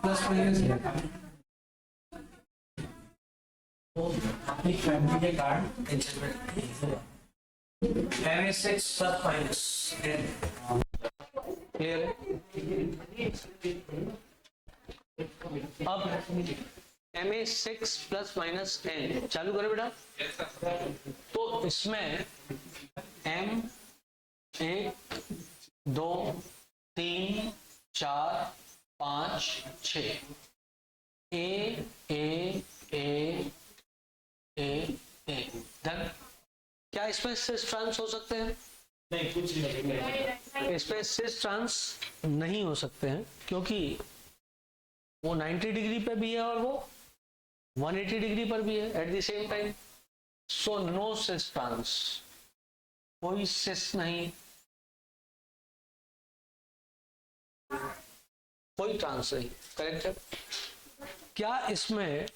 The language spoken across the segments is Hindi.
प्लस माइनस अपनी फैमिली के card MA6 plus minus clear है। अब MA6 प्लस माइनस n चालू करो बेटा। तो इसमें M 1 2 3 4 5 6 ए धन क्या इसमें सिस ट्रांस हो सकते हैं? नहीं, कुछ नहीं। इसमें सिस ट्रांस नहीं हो सकते हैं क्योंकि वो 90 डिग्री पे भी है और वो 180 डिग्री पर भी है at the same time. So no cis trans, कोई सिस नहीं, कोई ट्रांस नहीं। करेक्ट है। क्या इसमें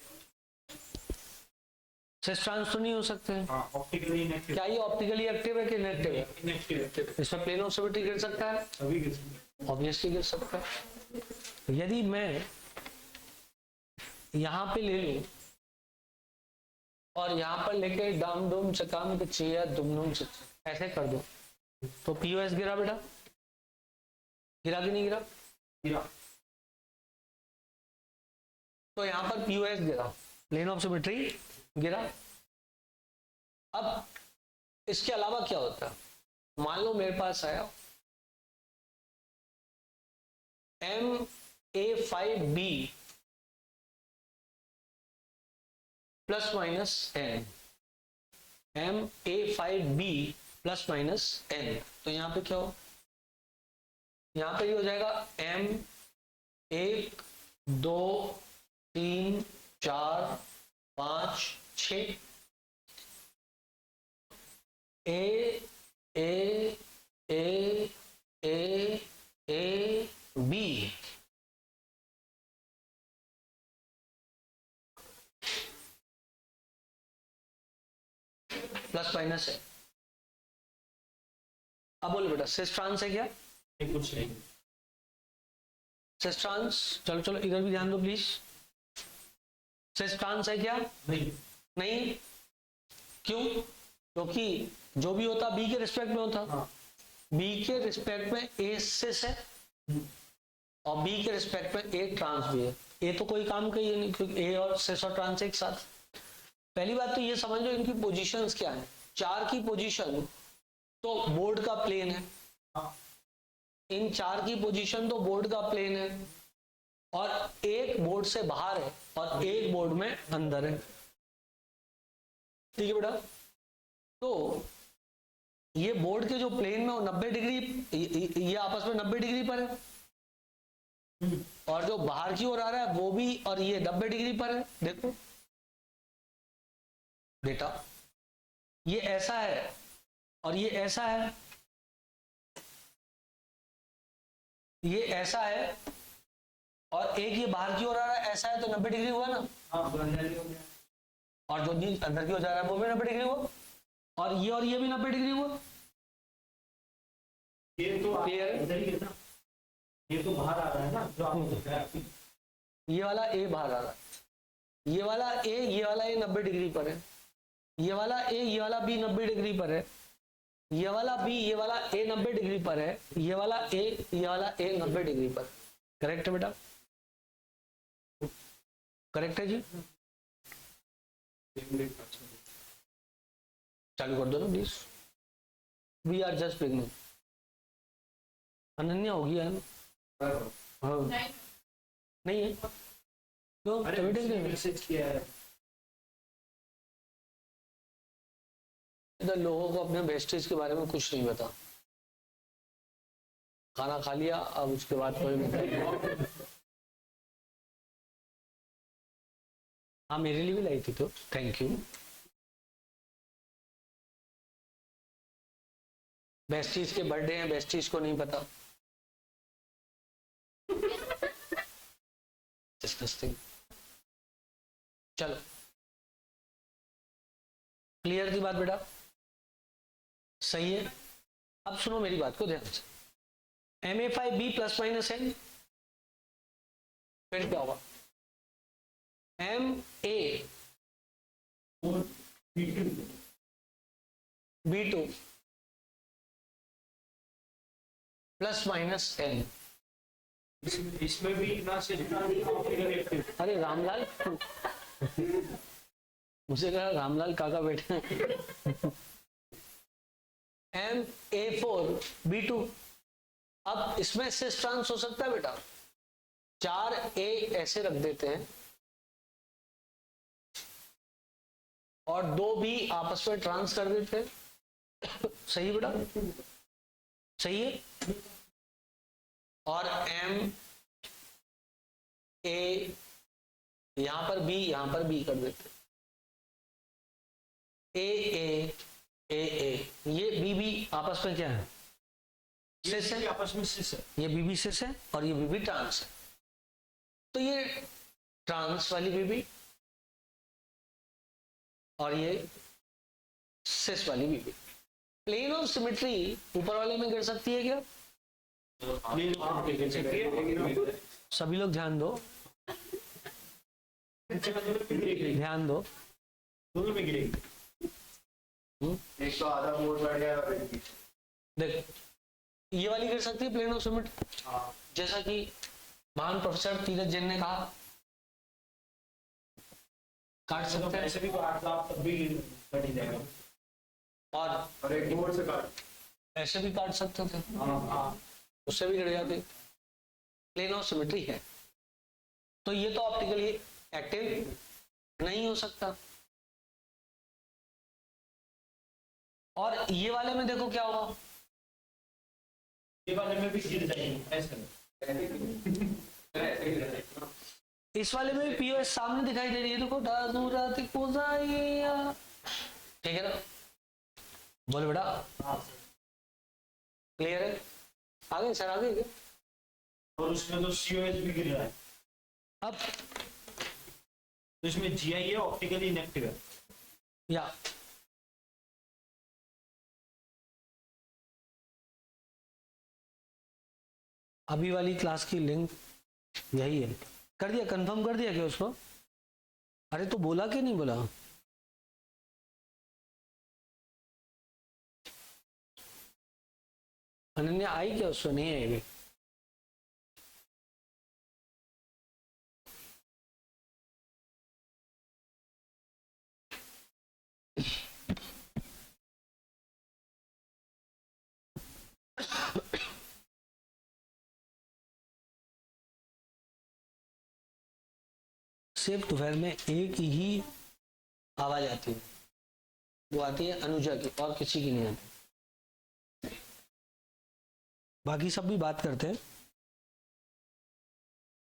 सिस ट्रांस तो नहीं हो सकते हैं? Optically inactive. क्या ये ऑप्टिकली एक्टिव है कि इनएक्टिव है? इनएक्टिव। इसमें प्लेन ऑफ सिमेट्री गिर सकता है? अभी गिर सकता है। ऑब्वियसली गिर सकता है। यदि मैं यहां पे ले लूं और यहां पर लेके डम डुम चकाम के चिया दुम दुम ऐसे कर दूं तो पीओएस गिरा बेटा? गिरा कि नहीं गिरा? गिरा। तो यहां पर पीओएस गिरा, प्लेन ऑफ सिमेट्री गिरा। अब इसके अलावा क्या होता है? मान लो मेरे पास आया MA5B plus minus n, MA5B plus minus n। तो यहां पे क्या हो? यहां पे ये हो जाएगा M 1 2 3 4 5 6 A B plus minus है। अब बोलो बेटा सिस ट्रांस है क्या? कुछ नहीं। सिस ट्रांस, चलो चलो इधर भी ध्यान दो प्लीज। सिस ट्रांस है क्या? नहीं। नहीं क्यों? क्योंकि जो भी होता बी के रिस्पेक्ट में होता। हाँ। बी के रिस्पेक्ट में ए सिस है और बी के रिस्पेक्ट में ए ट्रांस भी है। ए तो कोई काम का ही नहीं क्योंकि ए और सिस और ट्रांस एक साथ। पहली बात तो ये समझ लो इनकी पोजीशंस क्या है। 4 की पोजीशन तो बोर्ड का प्लेन है। हाँ। इन 4 की पोजीशन तो बोर्ड का प्लेन है और एक बोर्ड से बाहर है और एक बोर्ड में अंदर है। ठीक है बेटा। तो ये बोर्ड के जो प्लेन में वो 90 डिग्री, ये आपस में 90 डिग्री पर है और जो बाहर की ओर आ रहा है वो भी, और ये 90 डिग्री पर है। देखो बेटा ये ऐसा है और ये ऐसा है, ये ऐसा है और एक ये बाहर की ओर आ रहा है ऐसा है, तो 90 डिग्री हुआ ना। हाँ, हो गया। और जो अंदर की ओर जा रहा है वो भी 90 डिग्री हुआ और ये भी 90 डिग्री हुआ। ये तो क्लियर है? इधर ही है ना। ये तो बाहर आ रहा है ना जो आप ये वाला ए बाहर आ रहा है, ये वाला ए 90 डिग्री पर है, ये वाला ए ये वाला बी 90 डिग्री पर है, ये वाला बी ये वाला ए 90 डिग्री पर है, ये वाला ए 90 डिग्री पर। करेक्ट है बेटा? करेक्ट है जी। चालू कर दो ना please. We are just beginning. Ananya होगी है ना? हाँ नहीं है तो मैसेज किया है। इधर लोगों को अपने वेस्टेज के बारे में कुछ नहीं पता। खाना खा लिया अब उसके बाद कोई हाँ मेरे लिए भी लाई थी तो थैंक यू। बेस्टीज के बर्थडे हैं, बेस्टीज को नहीं पता। डिस्कस्टिंग। चलो क्लियर थी बात बेटा? सही है। अब सुनो मेरी बात को ध्यान से। MA5B प्लस माइनस n फिर क्या होगा, M A B two plus minus N. इसमें भी ना सिर्फ ऑप्टिकल एक्टिव। अरे रामलाल, मुझे कहा रामलाल काका बेटा। M A four B two, अब इसमें सिस ट्रांस हो सकता है बेटा, 4 ए ऐसे रख देते हैं और 2 भी आपस में ट्रांस कर देते हैं। सही बेटा, सही है। और एम ए, यहां पर बी, यहां पर बी कर देते हैं, ए, ये बी बी आपस में क्या है, सिस है, आपस में सिस है। ये बीबी सिस है और ये बीबी ट्रांस है। तो ये ट्रांस वाली बीबी और ये सिस वाली बीबी। प्लेन ऑफ सिमेट्री ऊपर वाले में गिर सकती है क्या? सभी लोग ध्यान दो, ध्यान दो। दोनों में गिरेगी। एक तो आधा बोर्ड बैठ गया और देख, ये वाली गिर सकती है प्लेन ऑफ सिमेट्री, जैसा कि महान प्रोफेसर तीरथ जैन ने कहा, काट सकते हैं ऐसे भी काट दो आप, तब भी कट ही जाएगा। और एक बोर्ड से काट। ऐसे भी काट सकते थे, हाँ, उससे भी गिर जाते। प्लेन ऑफ सिमेट्री है तो ये तो ऑप्टिकली एक्टिव नहीं हो सकता। और ये वाले में देखो क्या होगा, ये वाले में भी गिर जाएगी ऐसे। इस वाले में भी पीओएस सामने दिखाई दे रही है, देखो ठीक है ना, बोल बेटा, क्लियर है? आगे सर, आगे क्या? और उसमें तो सीओएस भी गिर रहा है। अब तो इसमें जीआई है, ऑप्टिकली इनएक्टिव है। या अभी वाली क्लास की लिंक यही है। कर दिया, कंफर्म कर दिया क्या उसको? अरे तो बोला कि नहीं बोला? अनन्या आई क्या? उसको नहीं आएगी। सिर्फ दोपहर में एक ही आवाज आती है, वो आती है अनुजा की, और किसी की नहीं आती। बाकी सब भी बात करते हैं,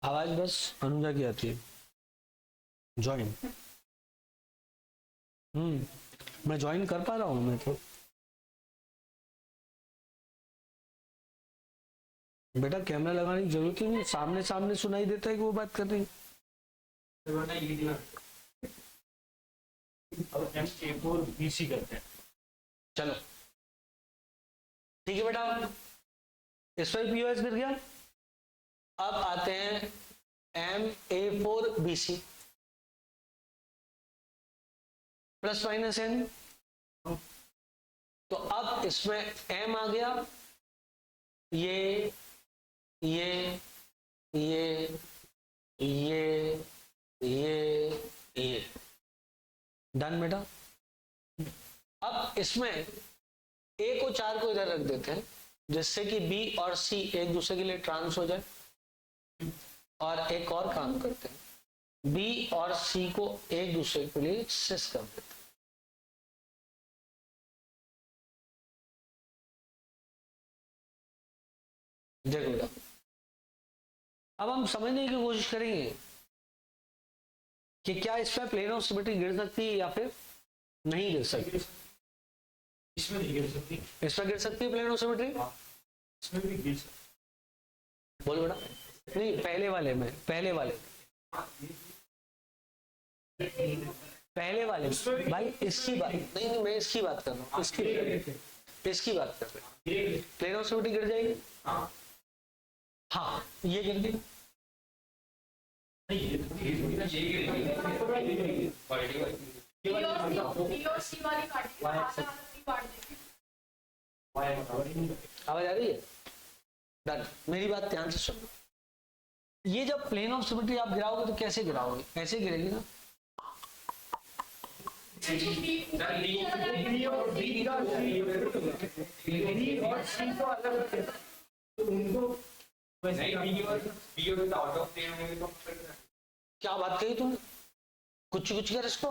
आवाज बस अनुजा की आती है। ज्वाइन मैं ज्वाइन कर पा रहा हूं, मैं तो बेटा कैमरा लगाने की जरूरत ही नहीं, सामने सामने सुनाई देता है कि वो बात कर रही है। अब M4 BC करते हैं। चलो ठीक है बेटा, इस पर पीओएस गिर गया। अब आते हैं MA4BC प्लस माइनस N। तो अब इसमें M आ गया, ये ये डन बेटा। अब इसमें A को 4 को इधर रख देते हैं, जिससे कि B और C एक दूसरे के लिए ट्रांस हो जाए। और एक और काम करते हैं, B और C को एक दूसरे के लिए सिस कर देते हैं। देखो बेटा, अब हम समझने की कोशिश करेंगे कि क्या इसमें प्लेन ऑफ सिमेट्री गिर सकती है या फिर नहीं गिर सकती। इसमें नहीं गिर सकती। इसमें गिर सकती है प्लेन ऑफ सिमेट्री, इसमें भी गिर सकती। बोल बेटा। नहीं, पहले वाले में, पहले वाले भाई इसकी बात नहीं, मैं इसकी बात कर रहा हूँ, इसकी बात कर रहे हैं। प्लेन ऑफ सिमेट्री गिर जाएगी, हाँ ये गिर गई। आवाज आ रही है? डन। मेरी बात ध्यान से सुनो। ये जब प्लेन ऑफ सिमेट्री आप गिराओगे तो कैसे गिराओगे? ऐसे गिरेगी ना। क्या बात कही तुमने? कुछ कुछ कर इसको।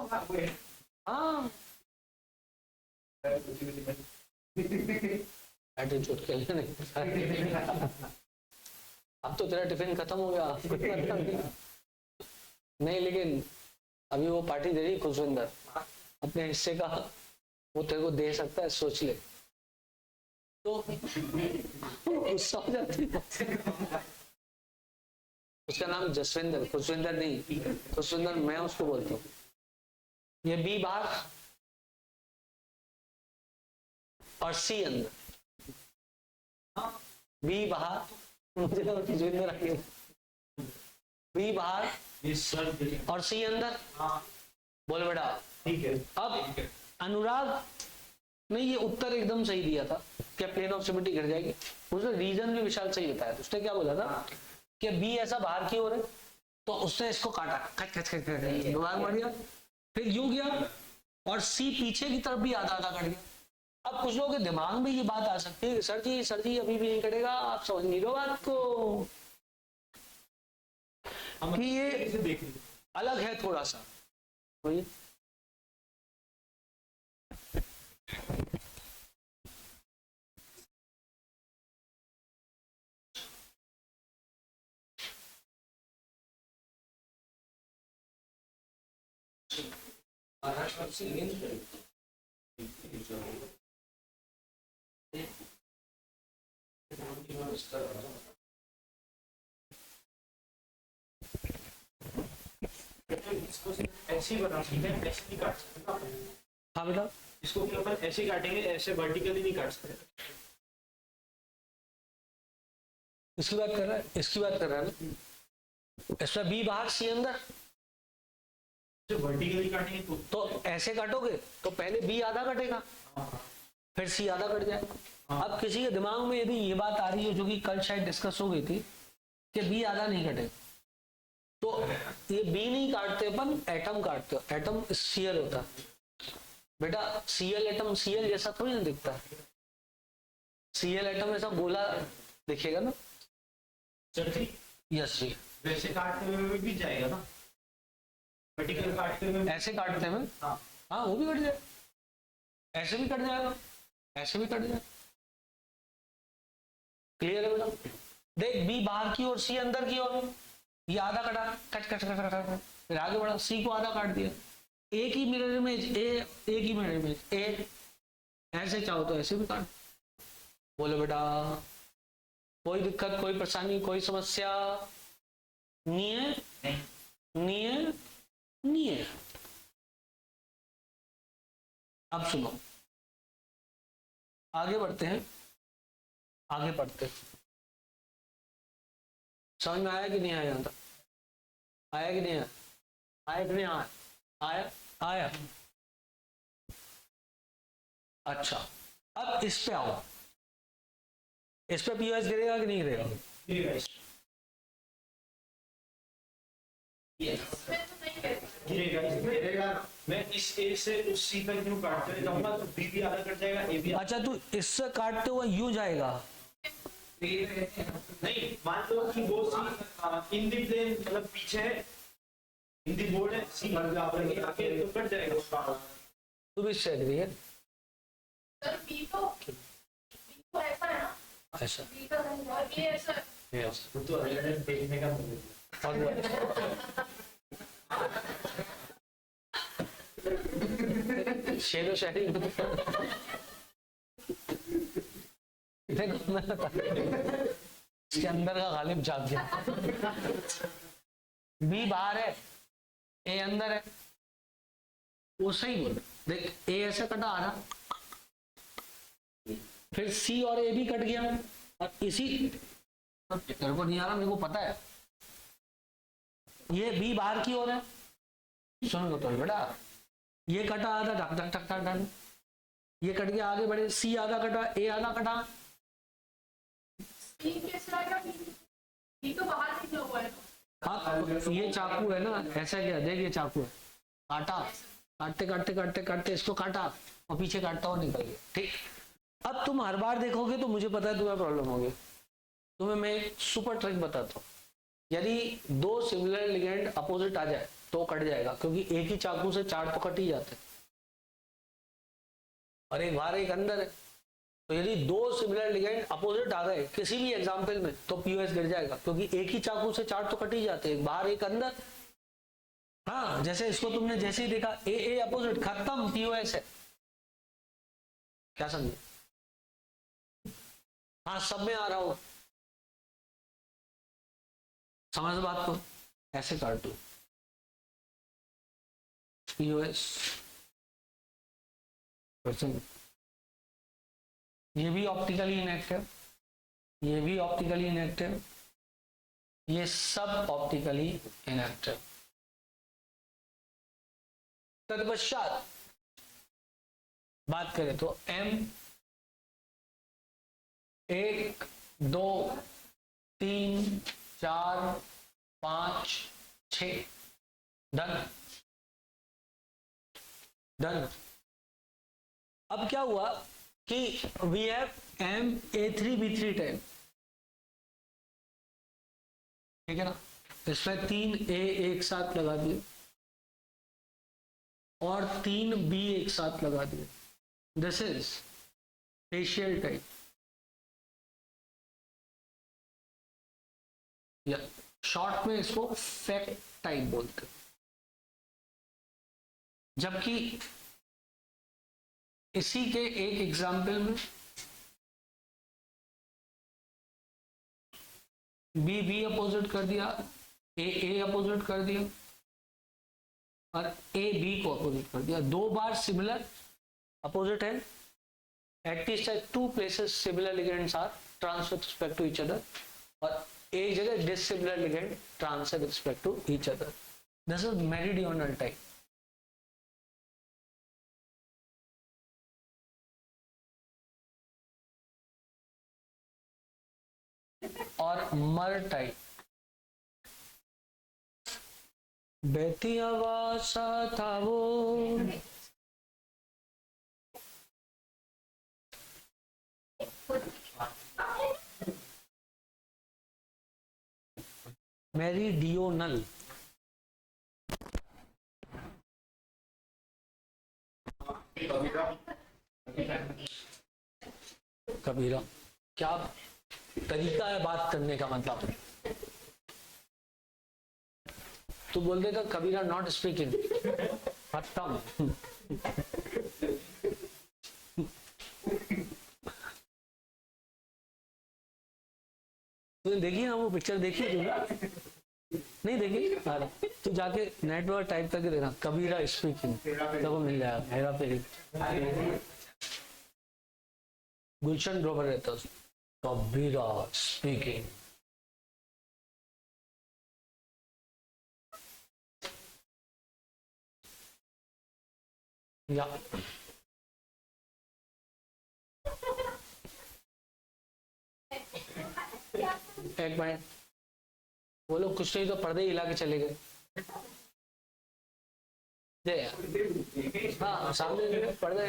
हाँ एटीट्यूड के लिए नहीं। अब तो तेरा टिफिन खत्म हो गया। नहीं लेकिन अभी वो पार्टी दे रही खुशविंदर, अपने हिस्से का वो तेरे को दे सकता है, सोच ले। तो गुस्सा हो जाती है। उसका नाम जसविंदर, खुशविंदर नहीं। खुशविंदर मैं उसको बोलता हूँ। ये बी बाहर और सी अंदर। बी बाहर, मुझे लगा खुशविंदर आ गया। बी बाहर और सी अंदर। बोले बेटा। ठीक है। अब अनुराग ने ये उत्तर एकदम सही दिया था कि प्लेन ऑफ सिमेट्री गिर जाएगी। उसने रीजन भी विशाल सही बताया था। उसने क्या बोला था कि बी ऐसा बाहर की ओर है, तो उसने इसको काटा, खच खच खच खच दिमाग मार दिया, फिर यूं गया, और सी पीछे की तरफ भी आधा आधा कट गया। अब कुछ लोगों के दिमाग में ये बात आ सकती है, सर जी अभी भी नहीं कटेगा, आप समझ नहीं लो बात को, कि ये अलग है थोड़ा सा। इसको ऐसे ही बना सकते हैं, ऐसे नहीं काट सकते ना। हाँ बेटा, इसको भी अपन ऐसे काटेंगे, ऐसे वर्टिकली नहीं काट सकते। इसकी बात कर रहा है, इसकी बात कर रहा है ना। इसमें बी बाहर सी अंदर, जो वर्टिकली काटेंगे तो ऐसे काटोगे तो पहले बी आधा कटेगा, फिर सी आधा कट जाएगा। अब किसी के दिमाग में यदि ये बात आ रही है, जो कि कल शायद डिस्कस हो गई थी, कि बी आधा नहीं कटेगा, तो ये बी नहीं काटते अपन, एटम काटते हो। एटम सीएल होता है बेटा। सीएल एटम सीएल जैसा थोड़ी ना दिखता है। सीएल एटम ऐसा गोला दिखेगा ना। यस जी, वैसे काटते हुए भी जाएगा ना, वर्टिकल काटते हुए। ऐसे काटते हैं। हाँ वो भी कट जाएगा, ऐसे भी कट जाएगा, ऐसे भी कट जाएगा। क्लियर है बेटा? देख, बी बाहर की ओर, सी अंदर की ओर, ये आधा कटा, कट कट कट कट, फिर आगे बढ़ा, सी को आधा काट दिया। एक ही मिरर इमेज ए, एक ही मिरर इमेज ए, ऐसे चाहो तो ऐसे भी काट। बोलो बेटा, कोई दिक्कत, कोई परेशानी, कोई समस्या नहीं है? नहीं है, नहीं है। अब सुनो, आगे बढ़ते हैं, आगे बढ़ते हैं। समझ में आया कि नहीं आया? यहाँ तक आया कि नहीं आया? आया कि नहीं आया? आया, आया। अच्छा, अब इस पे आओ। इस पे पीओएस गिरेगा कि नहीं गिरेगा? गिरेगा। मैं इस ए से उस सी तक क्यों काटते जाऊंगा, तो बी भी आधा कट जाएगा, ए भी। अच्छा, तू इससे काटते हुए यूं जाएगा? नहीं, मान लो कि वो सी इन दी प्लेन, मतलब पीछे है, इन दी बोर्ड है, सी आगे तो कट जाएगा उसका। तू भी इससे एग्री है? सर बी तो ऐसा है ना, ऐसा बी का और ये ऐसा। यस। तो देखने का शेरो शायरी इसके अंदर का गालिब जाग गया। बी बाहर है, ए अंदर है, वो सही बोल। देख, ए ऐसे कटा आ रहा, फिर सी और ए भी कट गया, और इसी तेरे को नहीं आ रहा, मेरे को पता है। ये बी बाहर की ओर है, सुनो तो बेटा, ये कटा आधा, टक टक टक टक टक, ये कट के आगे बढ़े, सी आधा कटा, ए आधा कटा, बी कैसे आएगा? बी तो बाहर निकला हुआ है। हाँ ये चाकू है ना, ऐसा क्या, देख ये चाकू है, काटा, काटते काटते काटते काटते इसको काटा और पीछे काटता हुआ निकल गया, ठीक। अब तुम हर बार देखोगे तो मुझे पता है तुम्हें प्रॉब्लम होगी, तुम्हें मैं एक सुपर ट्रिक बताता हूँ। यदि दो सिमिलर लिगेंड अपोजिट आ जाए तो कट जाएगा, क्योंकि एक ही चाकू से चार तो कट ही जाते हैं, और एक बाहर एक अंदर है। तो यदि दो सिमिलर लिगेंड अपोजिट आ गए किसी भी एग्जाम्पल में तो पीओएस गिर जाएगा, क्योंकि एक ही चाकू से चार तो कट ही जाते हैं, एक बाहर एक अंदर। हाँ जैसे इसको तुमने जैसे ही देखा ए अपोजिट, खत्म, पीओएस है। क्या समझे? हाँ सब में आ रहा हो, समझ बात को, ऐसे काट दो पीओएस। ये भी ऑप्टिकली इनएक्टिव, ये भी ऑप्टिकली इनएक्टिव, ये सब ऑप्टिकली इनएक्टिव। तत्पश्चात बात करें तो एम 1 2 3 4 5 6 डन डन। अब क्या हुआ कि वी हैव MA3B3 टाइप, ठीक है ना, इसमें 3 A एक साथ लगा दिए और 3 B एक साथ लगा दिए। दिस इज फेशियल टाइप, या शॉर्ट में इसको फैक्ट टाइप बोलते हैं। जबकि इसी के एक एग्जाम्पल में बी अपोजिट कर दिया, ए अपोजिट कर दिया और ए बी को अपोजिट कर दिया, दो बार सिमिलर अपोजिट है। At least at two places similar ligands are trans with respect to each other, और एक जगह dissimilar ligand trans with respect to each other. This is meridional type. और मर टाइप, बहती हवा सा था वो, मेरिडियोनल। कबीरा क्या तरीका है बात करने का, मतलब तू बोल देगा कबीरा नॉट स्पीकिंग, खत्म। तूने देखी ना वो पिक्चर, देखी तुमने? नहीं देखी? अरे तू जाके नेट पर टाइप करके देखना कबीरा स्पीकिंग, तो मिल जाएगा। हेरा फेरी, गुलशन ग्रोवर रहता है, कबीरा स्पीकिंग। या एक मिनट, वो लोग कुछ नहीं तो पर्दे हिला के चले गए। दे यार, हाँ सामने पर्दा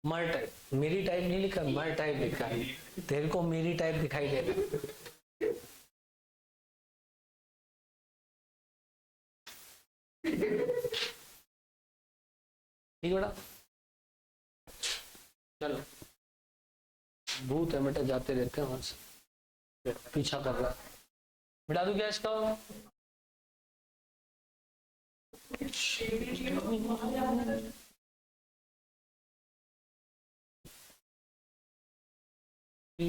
मर टाइप, मेरी टाइप नहीं लिखा, मर टाइप लिखा है। तेरे को मेरी टाइप दिखाई दे रहा, ठीक बेटा। चलो भूत है बेटा, जाते रहते हैं वहां से, पीछा कर रहा है। मिटा दूं क्या इसका? अभी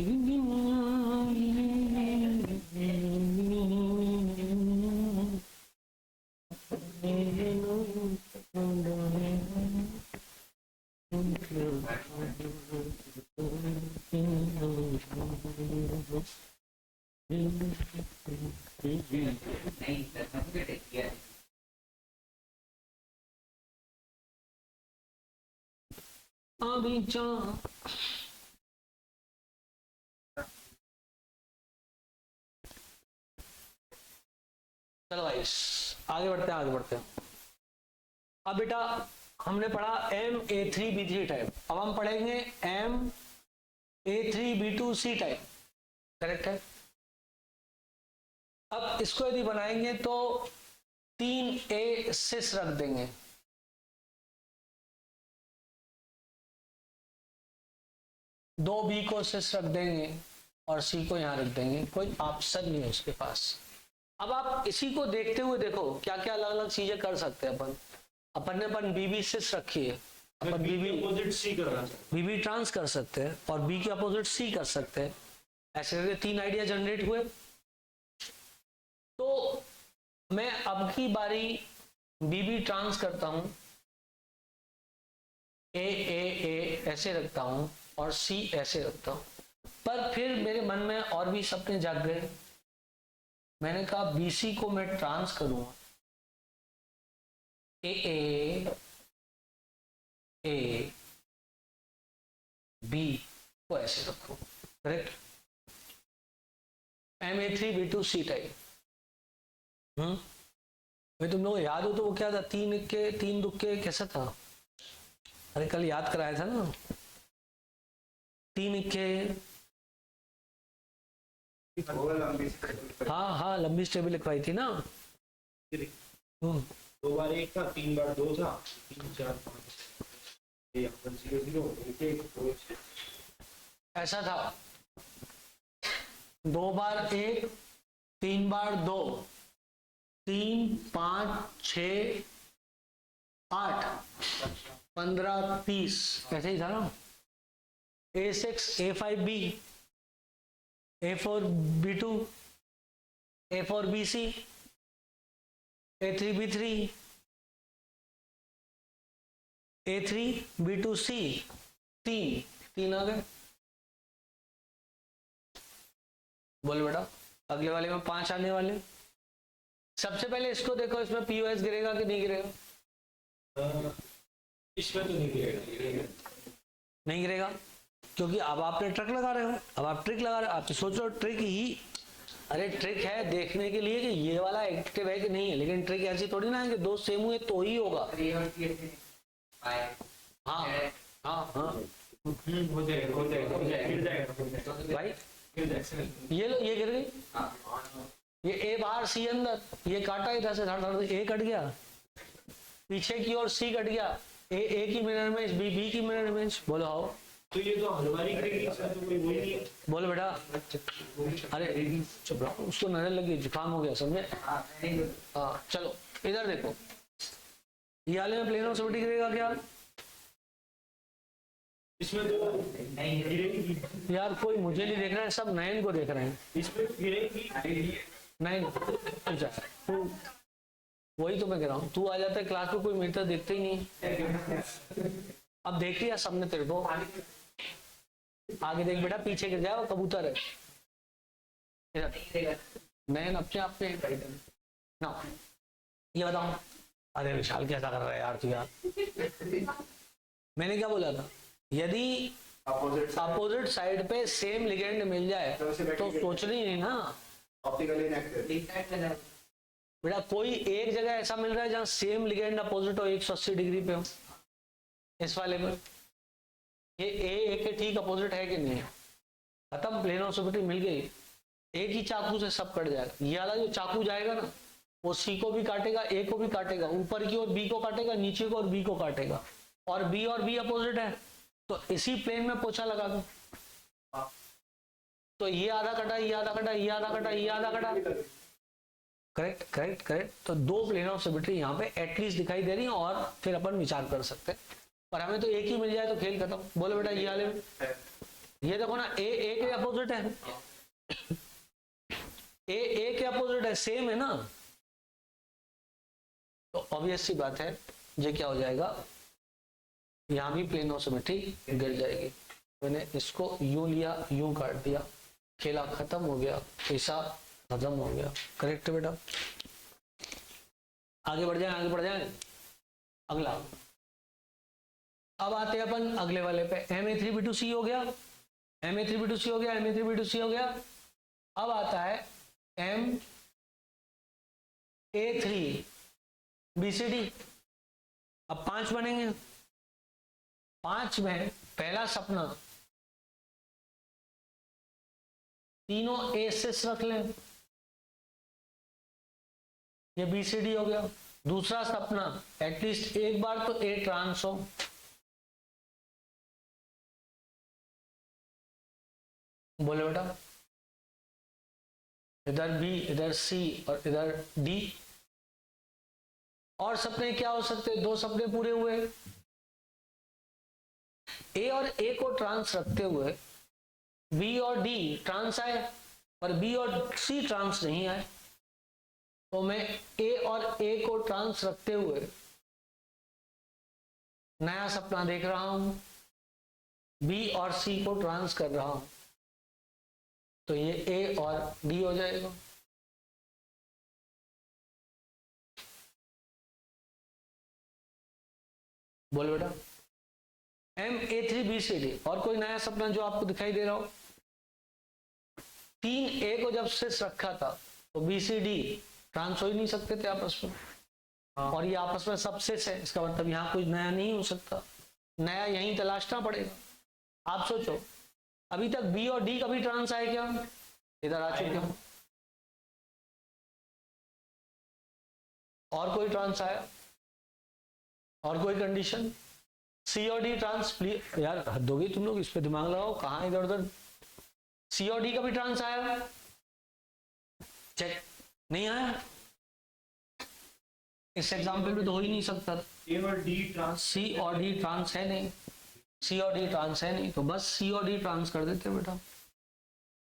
जा चलो भाई आगे बढ़ते हैं आगे बढ़ते हैं। अब बेटा हमने पढ़ा MA3B3 टाइप, अब हम पढ़ेंगे MA3B2C टाइप, करेक्ट है। अब इसको यदि बनाएंगे तो 3A सिस रख देंगे, दो बी को सिस रख देंगे और सी को यहां रख देंगे, कोई ऑप्शन नहीं है उसके पास। अब आप इसी को देखते हुए देखो क्या क्या अलग अलग चीजें कर सकते हैं अपन ने बीबी सिस रखी है, अपन बीबी अपोजिट सी करना बीबी ट्रांस कर सकते हैं और बी के अपोजिट सी कर सकते हैं, ऐसे करके 3 आइडिया जनरेट हुए। तो मैं अब की बारी बीबी ट्रांस करता हूं, ए ऐसे रखता हूं और सी ऐसे रखता हूं, पर फिर मेरे मन में और भी सपने जाग गए। मैंने कहा बीसी को मैं ट्रांस करूंगा, ए बी को ऐसे रखो, करेक्ट। MA3B2C type. भाई तुम लोग याद हो तो वो क्या था, 3 इक्के 3 दुक्के कैसा था, अरे कल याद कराया था ना, 3 इक्के हाँ लंबी स्टेबल लिखवाई थी ना। 2 बार 1 था, 3 बार 2 था, 3 4 5 ऐसा था, 2 बार 1 3 बार 2 3 5 6 8 15 30 ऐसे ही था ना। A6 A5B A4B2 A4BC A3B3 A3B2C 3 आ गए। बोलो बेटा अगले वाले में 5 आने वाले। सबसे पहले इसको देखो, इसमें POS गिरेगा कि नहीं गिरेगा? इसमें तो नहीं गिरेगा, नहीं गिरेगा क्योंकि अब आपने ट्रिक लगा रहे हो, अब आप ट्रिक लगा रहे हो, आप तो सोच रहे हो ट्रिक ही, अरे ट्रिक है देखने के लिए कि ये वाला एक्टिव है कि नहीं है, लेकिन ट्रिक ऐसी थोड़ी ना है कि 2 सेम हुए तो ही होगा। हाँ हाँ हो जाएगा गिर जाएगा भाई ये लो, ये गिर गई, ये ए बाहर सी अंदर, ये काटा इधर से धड़ ए कट गया, पीछे की ओर सी कट गया, ए की मिरर इमेज बी की मिरर इमेज। बोलो आओ, तो ये तो हलवारी गिरेगी, इसमें तो कोई वही नहीं है। बोलो बेटा, अरे चुप रहो, उसको नजर लगी, जुकाम हो गया समझे। हाँ चलो इधर देखो, ये वाले में प्लेन ऑफ सिमेट्री गिरेगा क्या? इसमें तो नहीं गिरेगी यार कोई मुझे नहीं देख रहा है, सब नयन को देख रहे हैं। इसमें गिरेगी नहीं तू, वही तो मैं कह रहा हूँ, तू आ जाता है क्लास में, कोई मेरी तरफ देखते ही नहीं। अब देख लिया सबने तेरे को, आगे देख बेटा, पीछे गिर जाए वो कबूतर है। नयन अपने आप पे ना, ये बताओ। अरे विशाल कैसा कर रहा है यार तू यार, मैंने क्या बोला था, यदि अपोजिट साइड पे सेम लिगेंड मिल जाए तो सोचनी नहीं ना ऑप्टिकली इनएक्टिव। बेटा। कोई एक जगह ऐसा मिल रहा है जहां सेम लिगेंड अपोजिट हो, 180 डिग्री पे हो, इस वाले में ये ए के ठीक अपोजिट है कि नहीं है, खत्म, प्लेन ऑफ सिमेट्री मिल गई। एक ही चाकू से सब कट जाएगा। ये वाला जो चाकू जाएगा ना, वो सी को भी काटेगा, ए को भी काटेगा, ऊपर की ओर बी को काटेगा, नीचे की ओर बी को काटेगा, और बी अपोजिट है तो इसी प्लेन में पोछा लगा दो। तो ये आधा कटा, ये आधा कटा, ये आधा कटा, ये आधा कटा, करेक्ट करेक्ट करेक्ट। तो 2 प्लेन ऑफ सिमेट्री यहाँ पे एटलीस्ट दिखाई दे रही है, और फिर अपन विचार कर सकते हैं, पर हमें तो एक ही मिल जाए तो खेल खत्म। बोलो बेटा ये वाले में ये देखो ना, ए के अपोजिट है, ए के अपोजिट है, सेम है ना, तो ऑब्वियस सी बात है ये क्या हो जाएगा, यहां भी प्लेन ऑफ सिमेट्री गिर जाएगी। मैंने इसको यूं लिया, यूं काट दिया, खेला खत्म हो गया, पैसा खत्म हो गया। करेक्ट है बेटा, आगे बढ़ जाए, आगे बढ़ जाए। अगला, अब आते हैं अपन अगले वाले पे, Ma3B2C हो गया, Ma3B2C हो गया, Ma3B2C हो गया। अब आता है Ma3BCD। अब 5 बनेंगे, 5 में पहला सपना, तीनों एसिस रख लें, ये BCD हो गया। दूसरा सपना, एटलीस्ट एक बार तो ए ट्रांस हो, बोले बेटा, इधर बी, इधर सी और इधर डी। और सपने क्या हो सकते हैं, 2 सपने पूरे हुए, ए और ए को ट्रांस रखते हुए बी और डी ट्रांस आए, पर बी और सी ट्रांस नहीं आए, तो मैं ए और ए को ट्रांस रखते हुए नया सपना देख रहा हूं, बी और सी को ट्रांस कर रहा हूं, तो ये ए और डी हो जाएगा। बोलो बेटा, Ma3BCD। और कोई नया सपना जो आपको दिखाई दे रहा हो, 3 ए को जब सिस रखा था तो BCD ट्रांस हो ही नहीं सकते थे आपस में, और ये आपस में सब सिस है, इसका मतलब यहाँ कोई नया नहीं हो सकता, नया यहीं तलाशना पड़ेगा। आप सोचो, अभी तक बी और डी कभी ट्रांस आए क्या, इधर आ चुके हो, और कोई ट्रांस आया, और कोई कंडीशन, सी और डी ट्रांस, प्लीज यार हद होगी तुम लोग, इस पे दिमाग लगाओ, कहां इधर उधर, सी और डी का भी ट्रांस आया, चेक, नहीं आया, इस एग्जाम्पल में तो हो ही नहीं सकता, ए और डी ट्रांस, सी और डी ट्रांस है नहीं, सी और डी ट्रांस है नहीं, तो बस सी और डी ट्रांस कर देते बेटा,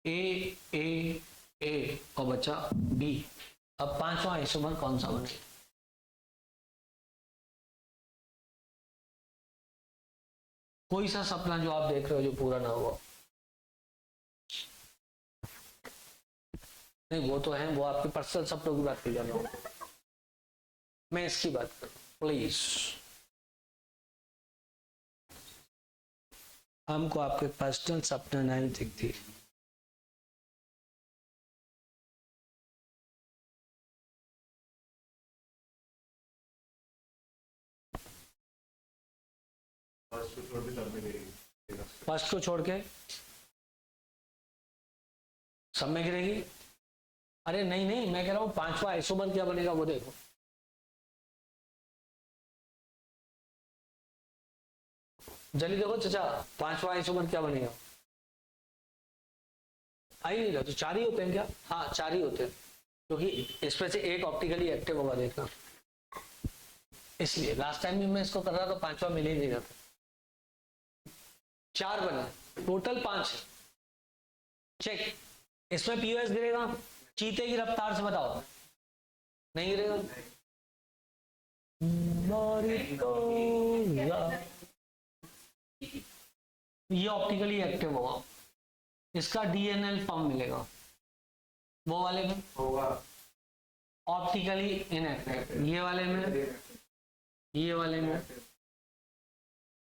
ए ए ए और बचा डी। अब 5वां आइसोमर कौन सा बने, कोई सा सपना जो आप देख रहे हो जो पूरा ना हुआ, नहीं वो तो है, वो आपके पर्सनल सपनों की बात की जा रहा हूं, मैं इसकी बात करूं प्लीज, हमको आपके पर्सनल सपने नहीं दिखती। फर्स्ट को छोड़ के सब में गिरेगी, अरे नहीं नहीं, मैं कह रहा हूं 5वां आइसोमर क्या बनेगा वो देखो, जल्दी देखो चचा, 5वां आइसोमर क्या बनेगा, आई नहीं रहा, तो 4 ही होते हैं क्या, हाँ 4 ही होते हैं, क्योंकि इसमें से एक ऑप्टिकली एक्टिव होगा, देखना, इसलिए लास्ट टाइम भी मैं इसको कर रहा था, 5वां मिल ही नहीं रहा था, 4 बने, टोटल 5 है, चेक, इसमें पीओएस गिरेगा, चीते की रफ्तार से बताओ, नहीं गिरेगा, ये ऑप्टिकली एक्टिव होगा, इसका डीएनएल फॉर्म मिलेगा, वो वाले में होगा ऑप्टिकली इनएक्टिव, ये वाले में, ये वाले में,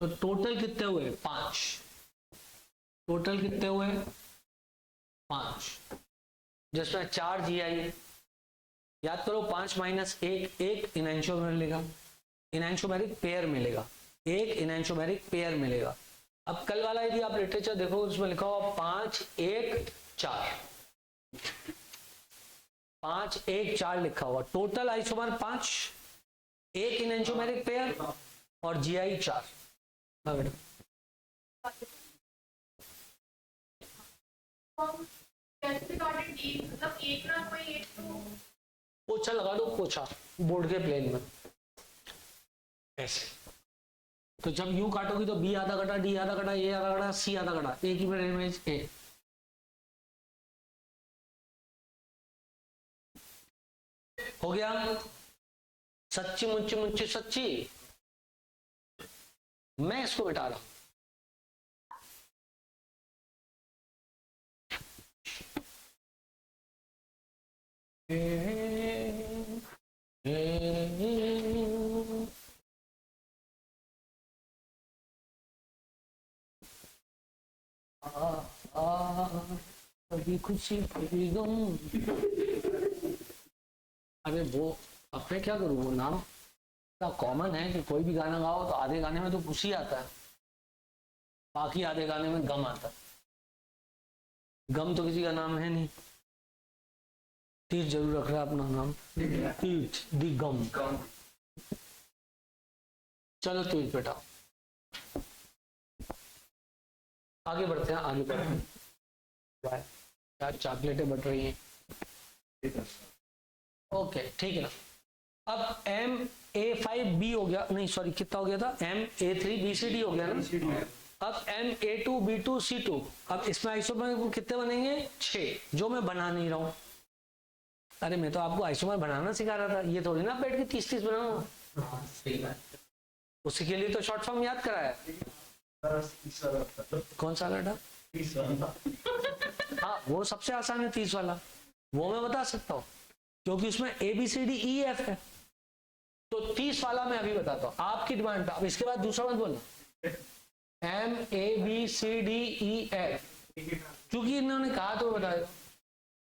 तो टोटल कितने हुए, 5, टोटल कितने हुए 5, जिसमें 4 GI, याद करो 5 - 1 1 इनएंशियोमेर मिलेगा, इनएंशियोमेरिक पेयर मिलेगा, एक इनएंशियोमेरिक पेयर मिलेगा। अब कल वाला यदि आप लिटरेचर देखो उसमें लिखा हुआ 5 1 4, 5 1 4 लिखा हुआ, टोटल आइसोमर 5, एक इनएंशियोमेरिक पेयर और GI 4। हाँ बेटा, मतलब एक ना कोई एक तो पोछा लगा दो, पोछा बोर्ड के प्लेन में ऐसे, तो जब यू काटोगी तो बी आधा कटा, डी आधा कटा, ए आधा कटा, सी आधा कटा, ए की मिरर इमेज ए। हो गया? सच्ची मुच्ची मुच्ची सच्ची। मैं इसको मिटा रहा हूं। कभी खुशी कभी गम। अरे वो अब मैं क्या करूं, वो नाम इतना कॉमन है कि कोई भी गाना गाओ तो आधे गाने में तो खुशी आता है, बाकी आधे गाने में गम आता है। गम तो किसी का नाम है नहीं। तीर जरूर रख रहा है अपना नाम, तीर दी गम। चलो तीर बेटा आगे बढ़ते हैं, आगे बढ़ते हैं। क्या चॉकलेटें बट रही हैं। ओके ठीक है ना। अब MA5B हो गया, नहीं सॉरी कितना हो गया था, MA3BCD हो गया ना। अब MA2B2C2। अब इसमें आइसोमर को कितने बनेंगे? 6, जो मैं बना नहीं रहा हूं। अरे मैं तो आपको आइसोमर बनाना सिखा रहा था, ये थोड़ी ना बैठ के 30-30 बनाऊंगा। उसी के लिए तो शॉर्ट फॉर्म याद कराया। कौन सा बेटा? हाँ वो सबसे आसान है 30 वाला, वो मैं बता सकता हूँ क्योंकि उसमें ABCDEF है। तो 30 वाला मैं अभी बताता हूँ आपकी डिमांड पे। अब इसके बाद दूसरा मत बोलना, MABCDEF, क्योंकि इन्होंने कहा तो बताएगा।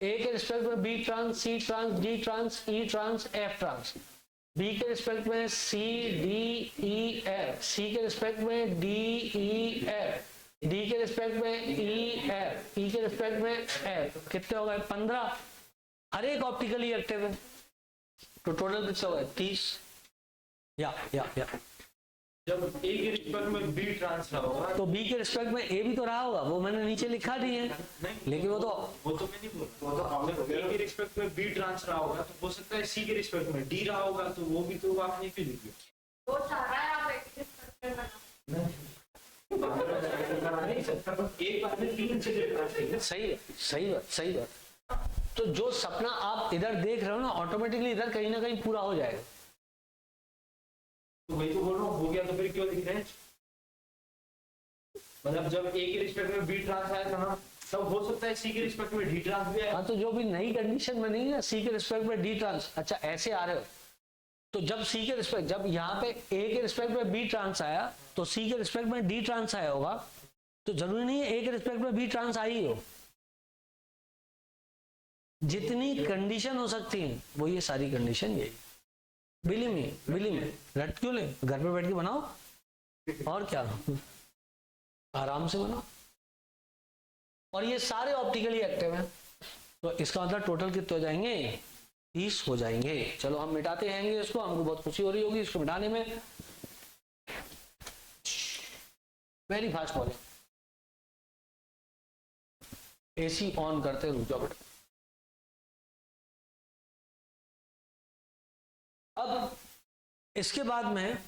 A के रिस्पेक्ट में B trans, C trans, D trans, E trans, F trans. B के रिस्पेक्ट में C D E F, C के रिस्पेक्ट में D E F, D के रिस्पेक्ट में E F, E के रिस्पेक्ट में F। कितने हो गए? 15। हर एक ऑप्टिकली एक्टिव है, तो टोटल कितने हो गए? 30। या जब A के रिस्पेक्ट में B ट्रांस रहा होगा तो B के रिस्पेक्ट में A भी तो रहा होगा, वो मैंने नीचे लिखा नहीं है। लेकिन वो तो मैं नहीं बोल रहा। जब A के रिस्पेक्ट में B ट्रांस रहा होगा तो हो सकता है C के रिस्पेक्ट में D रहा होगा, तो वो भी तो आपने क्यों लिख दिया? वो चाह रहा है आप एक एक बार में 3 से सही बात। तो जो सपना आप इधर देख रहे हो ना, ऑटोमेटिकली इधर कहीं ना कहीं पूरा हो जाएगा। तो वही तो बोल रहा हूँ, हो गया तो फिर क्यों लिख रहे हैं? मतलब जब A के रिस्पेक्ट में B ट्रांस आया था ना, तब हो सकता है C के रिस्पेक्ट में D ट्रांस भी आया। हाँ तो जो भी नई कंडीशन बनेगी ना, C के रिस्पेक्ट में D ट्रांस। अच्छा ऐसे आ रहे हो, तो जब C के रिस्पेक्ट, जब यहाँ पे A के रिस्पेक्ट में B ट्रांस आया तो C के रिस्पेक्ट में D ट्रांस आया होगा, तो जरूरी नहीं है A के रिस्पेक्ट में B ट्रांस आई हो। जितनी कंडीशन हो सकती है वो ये सारी कंडीशन यही। बिलीव मी, रट क्यों ले, घर पे बैठ के बनाओ और क्या, आराम से बनाओ। और ये सारे ऑप्टिकली एक्टिव हैं, तो इसका मतलब टोटल कितने हो जाएंगे? 30 हो जाएंगे। चलो हम मिटाते हैं इसको, हमको बहुत खुशी हो रही होगी इसको मिटाने में। वेरी फास्ट बोले, AC ऑन करते रुक जाओ बेटा। अब इसके बाद में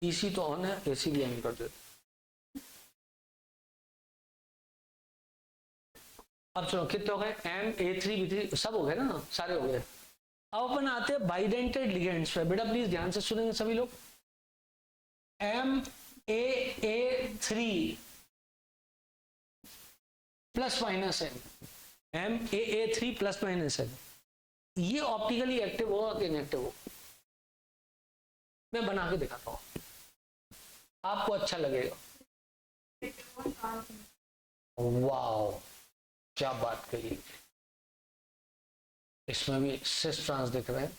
PC तो ऑन है, AC भी ऑन कर देते। अब चलो कितने हो गए? MA3B3 सब हो गए ना, सारे हो गए। अब अपन आते हैं बाइडेंटेड लिगेंड्स पे। बेटा प्लीज ध्यान से सुनेंगे सभी लोग। MAA3 प्लस माइनस है, MAA3 प्लस माइनस है, ये ऑप्टिकली एक्टिव हो कि इनएक्टिव हो? मैं बना के दिखाता हूं, आपको अच्छा लगेगा। वाओ क्या बात कही। इसमें भी सिस ट्रांस दिख रहे हैं।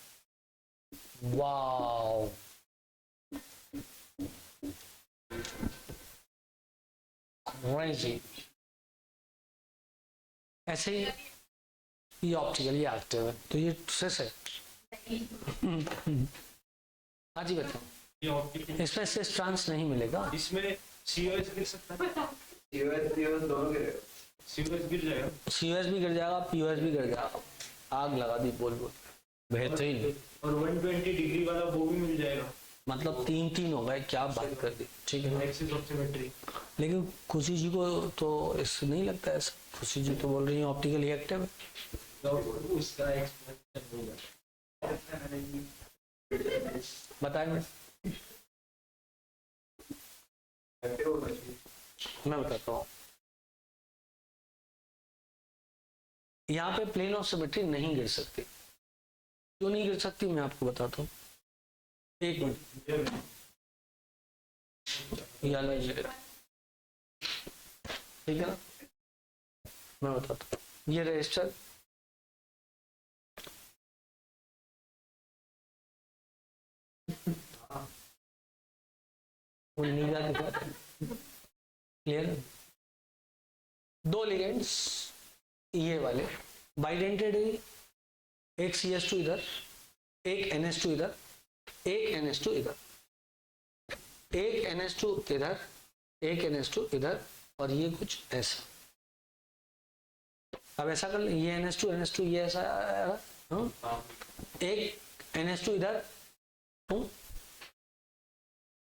Wow crazy. ऐसे ही ये ऑप्टिकली एक्टिव है, तो ये सिस है। हाँ जी बताओ। ये ऑप्टिकल इसमें सिस ट्रांस नहीं मिलेगा। इसमें COS गिर सकता है, COS दोनों गिरेगा। COS गिर जाएगा, COS भी गिर जाएगा, POS भी गिर जाएगा। आग लगा दी बोल बेहतरीन। और 120 डिग्री वाला वो भी मिल जाएगा। मतलब 3-3 हो गए, क्या बात कर दी, ठीक है ना। Axis of symmetry. लेकिन खुशी जी को तो इससे नहीं लगता ऐसा, खुशी जी तो बोल रही है ऑप्टिकली एक्टिव है। उसका एक्सप्लेनेशन होगा। बताएं मैं बताता हूँ। यहाँ पे प्लेन ऑफ सिमेट्री नहीं गिर सकती। क्यों नहीं गिर सकती मैं आपको बताता हूँ, एक मिनट। ठीक है ना, मैं बताता हूँ। ये रजिस्टर नीला दिखा, क्लियर। दो लिगेंड्स ये वाले बाइडेंटेड है, एक CH2 इधर, एक NH2 इधर, एक NH2 इधर, एक NH2 इधर, एक NH2 इधर, और ये कुछ ऐसा। अब ऐसा कर, ये NH2 ये ऐसा आया, एक NH2 इधर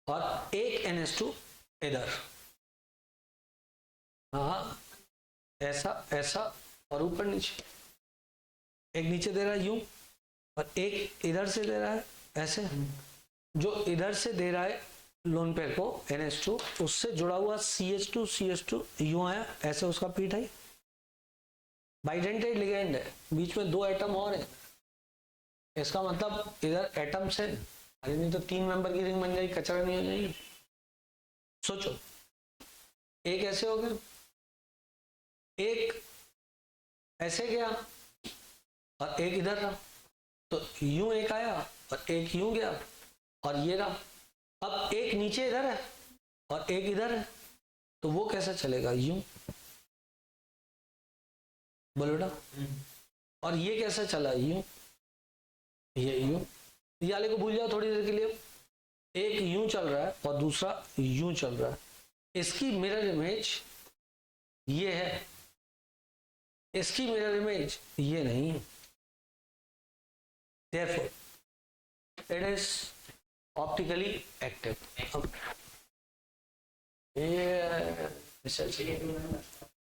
और एक NH2 इधर, हाँ ऐसा ऐसा, और ऊपर नीचे। एक नीचे दे रहा है यूं, और एक इधर से दे रहा है ऐसे। जो इधर से दे रहा है लोन पेयर को NH2, उससे जुड़ा हुआ CH2 यूं आया ऐसे, उसका पीठ है। बाइडेंटेड लिगेंड है, बीच में दो एटम और है। इसका मतलब इधर एटम से, अरे नहीं तो 3 मेंबर की रिंग बन जाएगी, कचरा नहीं हो जाएगी। सोचो, एक ऐसे हो गया, एक ऐसे गया, और एक इधर रहा। तो यूं एक आया और एक यूं गया, और ये रहा। अब एक नीचे इधर है और एक इधर है, तो वो कैसे चलेगा, यूं, बोलो बेटा। और ये कैसे चला, यूं, ये यूं। ये वाले को भूल जाओ थोड़ी देर के लिए। एक यूं चल रहा है और दूसरा यूं चल रहा है। इसकी मिरर इमेज ये है, इसकी मिरर इमेज ये नहीं है। Therefore, it is optically active.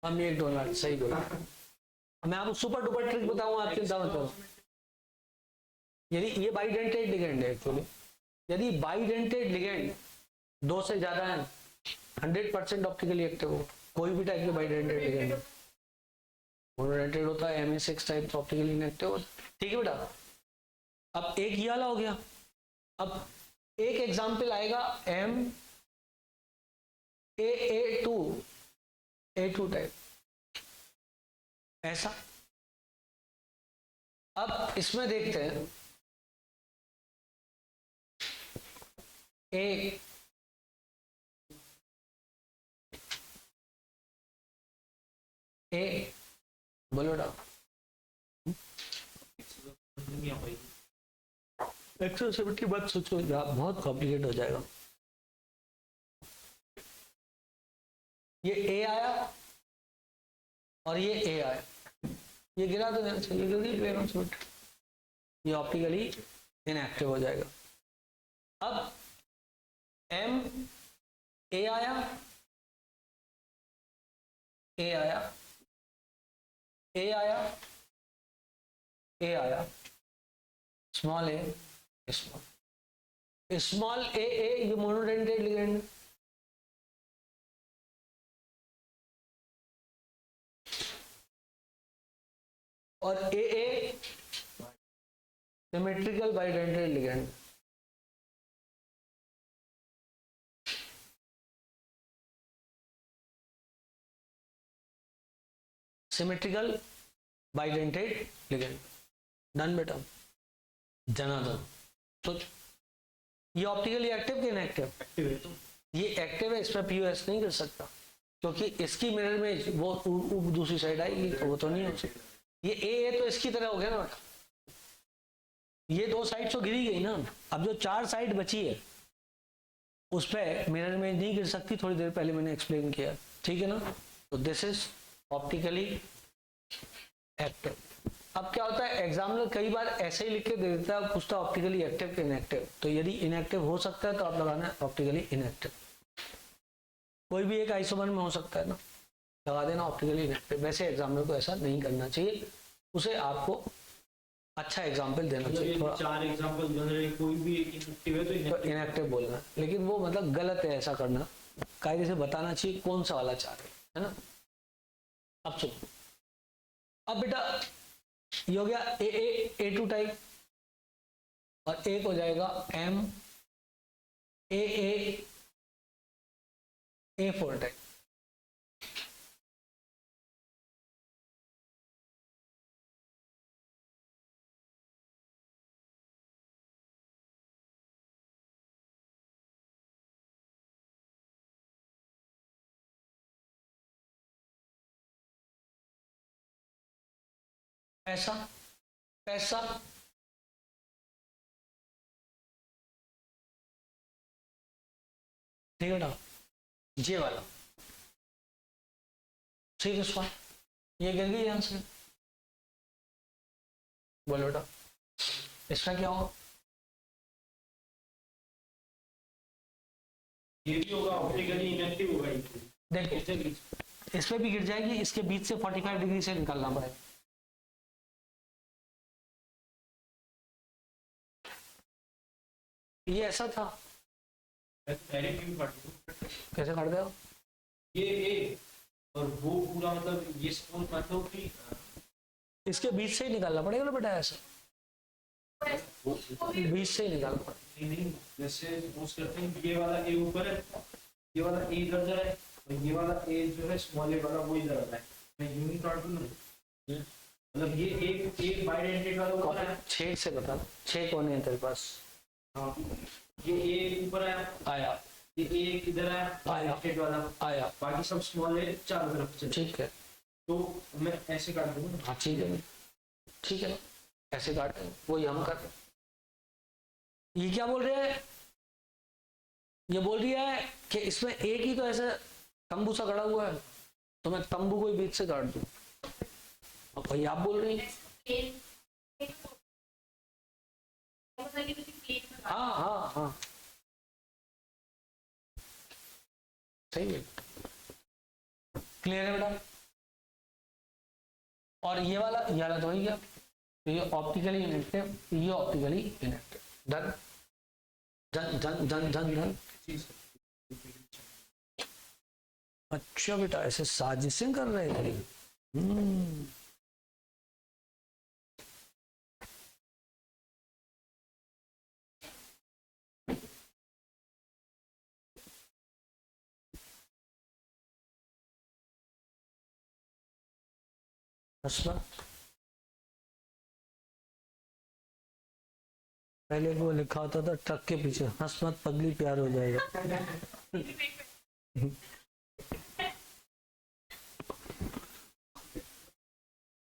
हम एक डोनट सही बोला। मैं आपको सुपर डुपर ट्रिक बताऊंगा, आप चिंता मत करो। यदि ये बाइडेंटेड लिगेंड है एक्चुअली, यदि बाइडेंटेड लिगेंड 2 से ज्यादा है, 100% ऑप्टिकली एक्टिव हो। कोई भी टाइप के बाइडेंटेड लिगेंड, मोनोडेंटेड होता है, Ma6 टाइप ऑप्टिकली इनएक्टिव होता है, ठीक है बेटा। अब एक ये वाला हो गया। अब एक एग्जाम्पल आएगा A2 टाइप ऐसा। अब इसमें देखते हैं, ए बोलो डा एक्सोसिविटी की बात सोचो, बहुत कॉम्प्लिकेट हो जाएगा। ये A आया और ये A आया, ये गिरा तो देना चाहिए क्योंकि प्लेन ऑफ सिमेट्री, ये ऑप्टिकली इनएक्टिव हो जाएगा। अब A आया, A आया, A आया, A आया, स्मॉल a स्मॉल a ये मोनोडेंटेड लिगेंड। और A symmetrical bidentate ligand. Symmetrical bidentate ligand, done बेटा, जनार्दन। तो ये ऑप्टिकली एक्टिव कि इनएक्टिव? एक्टिव है। तो ये एक्टिव है, इसमें POS नहीं कर सकता क्योंकि इसकी मिरर में वो दूसरी साइड आएगी, तो वो तो नहीं हो सकता। ये A है तो इसकी तरह हो गया ना बेटा, ये 2 साइड तो गिरी गई ना। अब जो 4 साइड बची है उस पर मिरर इमेज नहीं गिर सकती, थोड़ी देर पहले मैंने एक्सप्लेन किया, ठीक है ना। तो दिस इज ऑप्टिकली एक्टिव। अब क्या होता है, एग्जामिनर कई बार ऐसे ही लिख के दे देता है, पूछता है ऑप्टिकली एक्टिव कि इनएक्टिव। तो यदि इनएक्टिव हो सकता है तो आप लगाना है ऑप्टिकली इनएक्टिव। कोई भी एक आइसोमर में हो सकता है ना, लगा देना ऑप्टिकली इनएक्टिव। वैसे एग्जामिनर को ऐसा नहीं करना चाहिए, उसे आपको अच्छा एग्जाम्पल देना चाहिए। थोड़ा चार एग्जांपल जनरली कोई भी इनएक्टिव है तो तो इनएक्टिव बोलना, लेकिन वो मतलब गलत है ऐसा करना। कायदे से बताना चाहिए कौन सा वाला चार है ना। अब सुनो, अब बेटा ये हो गया A2 टाइप, और एक हो जाएगा A4 टाइप। ऐसा ऐसा ठीक है बेटा, जे वाला ठीक है। सवाल ये गिर गई आंसर। बोलो बेटा इसका क्या होगा? ये भी होगा ऑप्टिकली इनएक्टिव होगा। देखो इस पे भी गिर जाएगी, इसके बीच से 45 डिग्री से निकालना पड़ेगा। ये ऐसा था, कैसे काट दिया? ये ए और वो पूरा मतलब ये सपोज मतलब कि इसके बीच से ही निकालना पड़ेगा ना बेटा, ऐसा बीच से ही निकालना पड़ेगा। नहीं जैसे सपोज करते हैं ये वाला ए ऊपर है, ये वाला ए इधर जा रहा है, और ये वाला ए जो है स्मॉल ए वाला वो इधर आ रहा है। मैं यूं ही काट दूं ना, मतलब ये एक बाइडेंटेड वाला ऊपर है। छेद से बता, 6 कोने हैं तेरे पास। हाँ ये ए ऊपर आया, ये एक इधर आया बाइडेंटेड वाला आया, बाकी सब स्मॉल है चारों तरफ से। ठीक है। तो मैं ऐसे काट दूंगा। हाँ ठीक है, ठीक है, ऐसे काट दें, वही हम कर रहे हैं। ये क्या बोल रहे हैं? ये बोल रही है कि इसमें एक ही तो ऐसे तंबू सा खड़ा हुआ है, तो मैं तंबू को ही बीच से काट दूं। अब भाई आप बोल रही हैं हाँ हाँ हाँ सही है, क्लियर है बेटा। और ये वाला तो वही गया, तो ये ऑप्टिकली इनएक्टिव, ये optically inactive. Done done done done done done. अच्छा बेटा ऐसे साजिशें कर रहे थे। हंसना पहले वो लिखा होता था ट्रक के पीछे, हंस मत पगली प्यार हो जाएगा।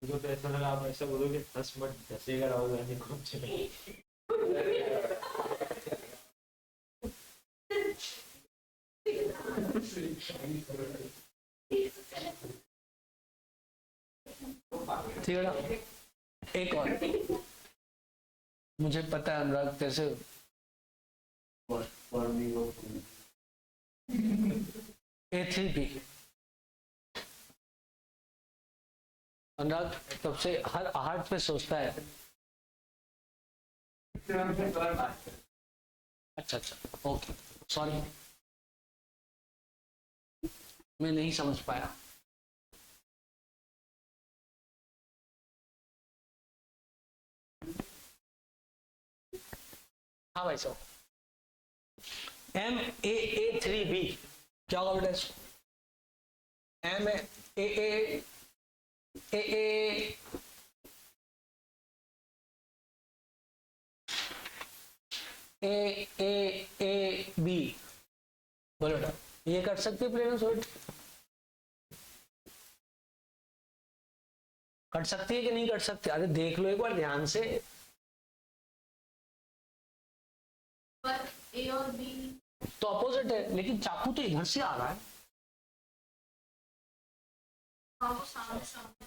मुझे तो ऐसा लगा आप ऐसा बोलोगे 10 मिनट दसेगा राहुल गांधी को चले। ठीक है ना, एक और मुझे पता है अनुराग कैसे A3B। अनुराग तब से हर हार्ट पे सोचता है। अच्छा अच्छा ओके सॉरी, मैं नहीं समझ पाया। हाँ भाई साहब, MAA3B क्या होगा बेटा इसको? AAB बोलो बेटा, ये कर सकते प्लेन सॉलिड? कट सकती है कि नहीं कट सकती? अरे देख लो एक बार ध्यान से। ए और बी तो अपोजिट है, लेकिन चाकू तो इधर से आ रहा है। हाँ वो सामने सामने।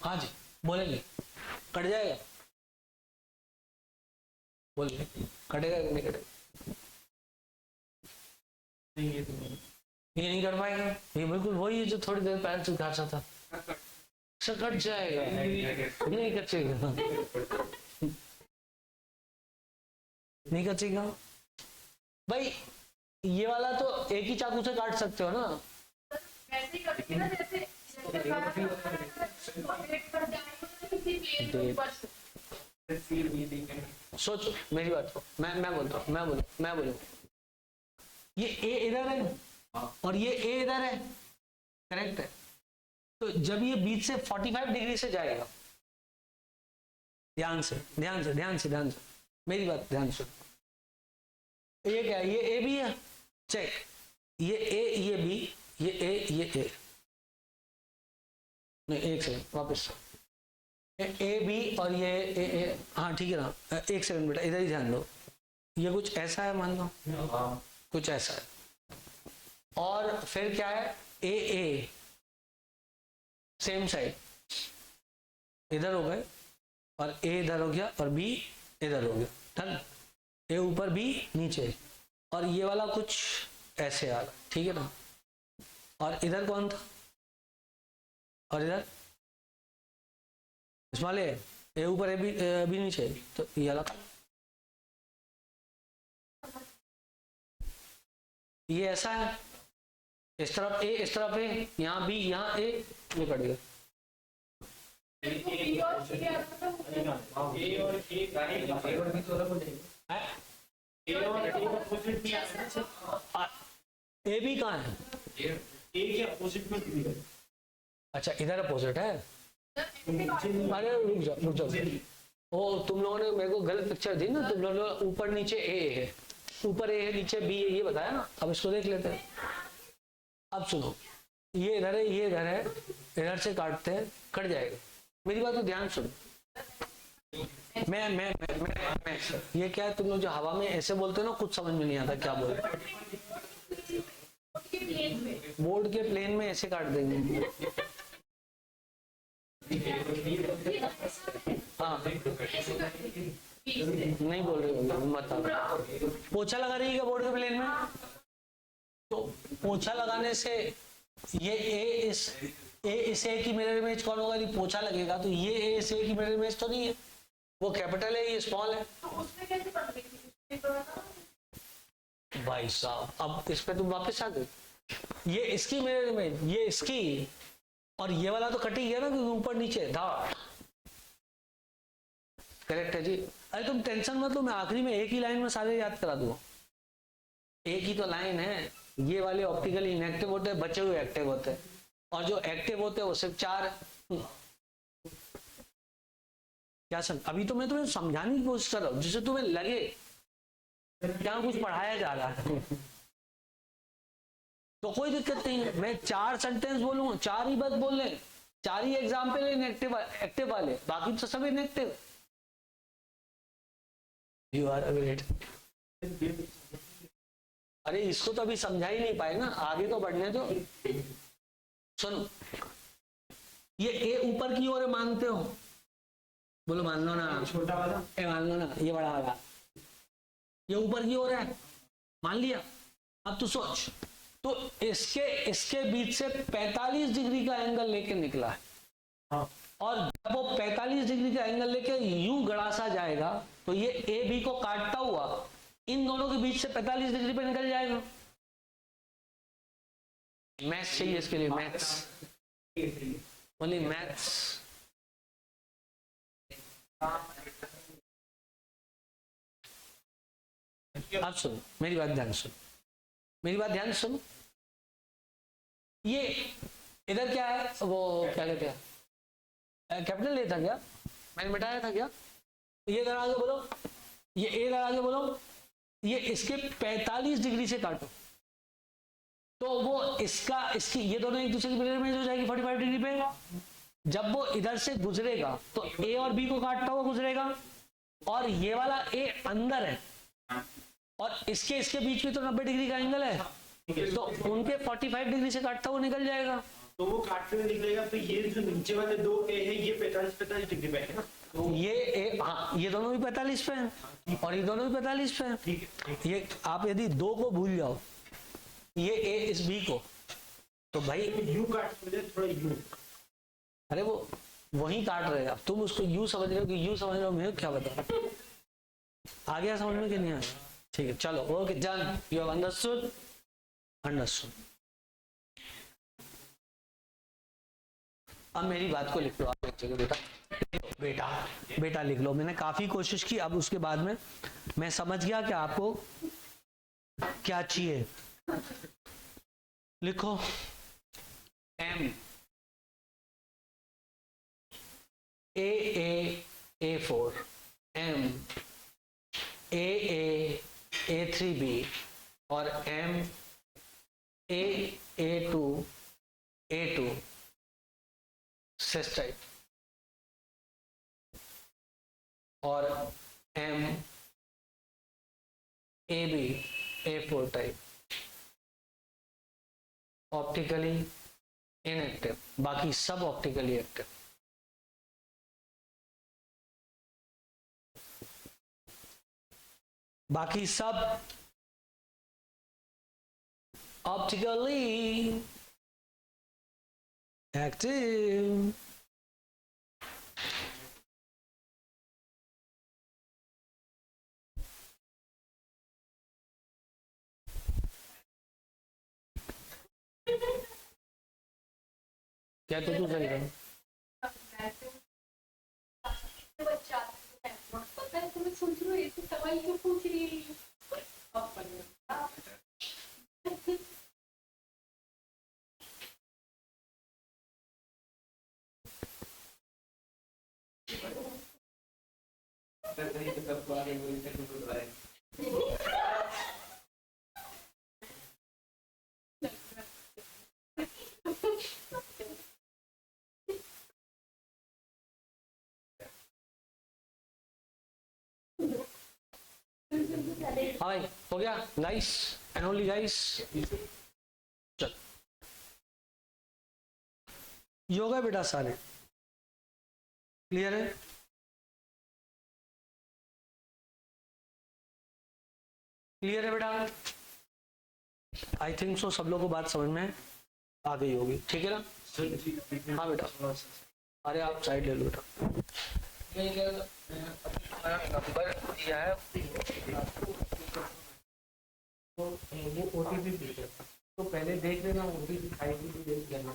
हाँ जी बोलेंगे, कट जाएगा, बोलिए कटेगा कि नहीं कटेगा? नहीं ये तो नहीं। ये नहीं कर पाएगा, ये बिल्कुल वही है जो थोड़ी देर पहले से घासा था, से कट जाएगा, नहीं कटेगा, नहीं कटेगा भाई। ये वाला तो एक ही चाकू से काट सकते हो ना, वैसे ही करेंगे ना, जैसे सोचो मेरी बात को, मैं बोलता हूँ, मैं बोलूँ, ये ए इधर है और ये ए इधर है, करेक्ट है। तो जब ये बीच से 45 डिग्री से जाएगा, ध्यान से मेरी बात ध्यान से, ये क्या है, ये ए बी है, चेक, ये ए ये बी, ये ए नहीं, एक सेकंड वापस, ए बी और ये ए, हाँ ठीक है ना, एक सेकंड बेटा इधर ही ध्यान दो, ये कुछ ऐसा है मान लो, कुछ ऐसा है, और फिर क्या है, ए सेम साइड इधर हो गए, और ए इधर हो गया और बी इधर हो गया, डन। ए ऊपर बी नीचे, और ये वाला कुछ ऐसे आ रहा, ठीक है ना, और इधर कौन था, और इधर स्मॉल ए ऊपर ए बी नीचे, तो ये अलग, ये ऐसा है, इस तरफ ए इस तरफ ए, यहाँ बी यहाँ ए, ये कट गया, ए और ए अपोजिट नहीं आ, ए बी कहाँ है, ए के अपोजिट में भी है। अच्छा इधर अपोजिट है, अरे रुक जाओ, ओ तुम लोगों ने मेरे को गलत पिक्चर दी ना, तुम लोगों ने ऊपर नीचे ए है, ऊपर ए है नीचे बी है, ये बताया ना, अब इसको देख लेते हैं। अब सुनो, ये इधर है, ये इधर है, इधर से काटते हैं, कट जाएगा, मेरी बात को ध्यान सुनो, मैं ये क्या है, तुम लोग जो हवा में ऐसे बोलते हो ना, कुछ समझ में नहीं आता क्या बोल रहे, बोर्ड के प्लेन में ऐसे काट देंगे, हाँ नहीं बोल रहे हो, मत पोछा लगा रही है क्या बोर्ड के प्लेन में, तो पोछा लगाने से ये ए इस ए की मिरर इमेज कौन होगा, यदि पोछा लगेगा तो ये ए इस ए की मिरर इमेज तो नहीं है, वो कैपिटल है ये स्मॉल है, भाई साहब अब इस पे तुम वापस आ गए, ये इसकी मिरर इमेज, ये इसकी, और ये वाला तो कट ही गया ना क्योंकि ऊपर नीचे था, करेक्ट है जी। अरे तुम टेंशन मत लो, मैं आखिरी में एक ही लाइन में सारे याद करा दूंगा, एक ही तो लाइन है, ये वाले ऑप्टिकली इनएक्टिव होते हैं, बचे हुए एक्टिव होते हैं, और जो एक्टिव होते हैं वो सिर्फ 4 है। क्या सर, अभी तो मैं तुम्हें समझाने की कोशिश कर रहा हूँ जिससे तुम्हें लगे क्या कुछ पढ़ाया जा रहा है, तो कोई दिक्कत नहीं है, मैं 4 सेंटेंस बोलूंगा, 4 ही बस बोल लें, 4 ही एग्जाम्पल है एक्टिव वाले, बाकी तो सब इनएक्टिव। You are great. अरे इसको तो अभी समझा ही नहीं पाए ना, आगे तो बढ़ने दो। सुनो, ये ए ऊपर की ओर मानते हो, बोलो मान लो ना, छोटा वाला ए मान लो ना, ये बड़ा वाला, ये ऊपर की ओर है, मान लिया। अब तू सोच, तो इसके बीच से 45 डिग्री का एंगल लेके निकला है, हाँ। और जब वो 45 डिग्री का एंगल लेके यूं गड़ासा जाएगा तो ये ए बी को काटता हुआ इन दोनों के बीच से 45 डिग्री पे निकल जाएगा। मैथ्स चाहिए इसके लिए, मैथ्स, ओनली मैथ्स। अब सुनो मेरी बात ध्यान सुनो, मेरी बात ध्यान सुनो, ये इधर क्या है, वो क्या कहते हैं, कैपिटल ए था क्या, मैंने मिटाया था क्या, ये इधर आगे बोलो, ये ए इधर आगे बोलो, ये इसके 45 डिग्री से काटो, तो वो इसकी ये दोनों एक दूसरे की मिरर इमेज हो जाएगी 45 डिग्री पे। जब वो इधर से गुजरेगा तो ए और बी को काटता हुआ गुजरेगा, और ये वाला ए अंदर है, और इसके बीच में तो 90 डिग्री का एंगल है, तो उनके 45 डिग्री से काटता हुआ निकल जाएगा, तो वो काटते हुए निकलेगा, तो ये जो नीचे वाले दो ए है ये 45 डिग्री पे है ना, तो ये हाँ, ये दोनों भी 45 पे हैं और ये दोनों भी 45 पे हैं। ठीक है, ठीक ये आप यदि दो को भूल जाओ, ये ए इस बी को, तो भाई है। यू काटते हुए थोड़ा यू, अरे वो वही काट रहे हैं। अब तुम उसको यू समझ रहे हो कि यू समझ रहे हो, मुझे क्या बता। आ गया समझ में कि नहीं आया? ठीक है, चलो okay done, you have understood. Understood. अब मेरी बात को लिख लो आप एक जगह, बेटा बेटा बेटा लिख लो। मैंने काफी कोशिश की, अब उसके बाद में मैं समझ गया कि आपको क्या चाहिए। लिखो एम A4, M A3B और M A2 सिस टाइप और M AB A4 type optically inactive, बाकी सब ऑप्टिकली एक्टिव। बाकी सब ऑप्टिकली एक्टिव। क्या तो तू सही है? बच्चा पता है, तुम्हें सोच रही हो ऐसे सवाल क्यों पूछ रही है? अब पढ़ना। हाँ भाई, हो गया गाइस एंड ओनली गाइस। चल ये हो गए बेटा सारे, क्लियर है? क्लियर है बेटा? आई थिंक सो सब लोगों को बात समझ में आ गई होगी, ठीक है ना? हाँ बेटा, अरे आप साइड ले लो बेटा। नंबर दिया है तो वो ओटीपी भेजे, तो पहले देख लेना ओटीपी आईडी भी देख लेना।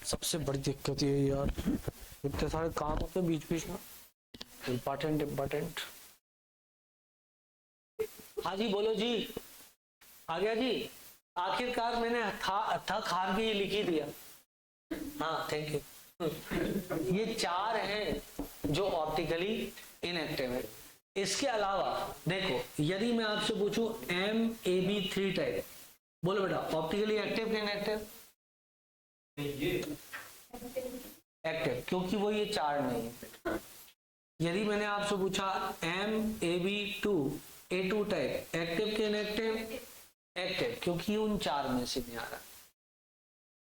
सबसे बड़ी दिक्कत ये है यार, इतने सारे काम होते हैं बीच बीच में, इम्पोर्टेंट। हाँ जी बोलो जी, आ गया जी। आखिरकार मैंने थक हार के ये लिख ही दिया। हाँ थैंक यू। ये चार हैं जो ऑप्टिकली इनएक्टिव है। इसके अलावा देखो, यदि मैं आपसे पूछूं MAB3 टाइप, बोलो बेटा ऑप्टिकली एक्टिव कि इनएक्टिव? एक्टिव, क्योंकि वो ये चार नहीं है। यदि मैंने आपसे पूछा MAB2 A2 टाइप, एक्टिव के इनएक्टिव? एक्टिव, क्योंकि उन चार में से नहीं आ रहा।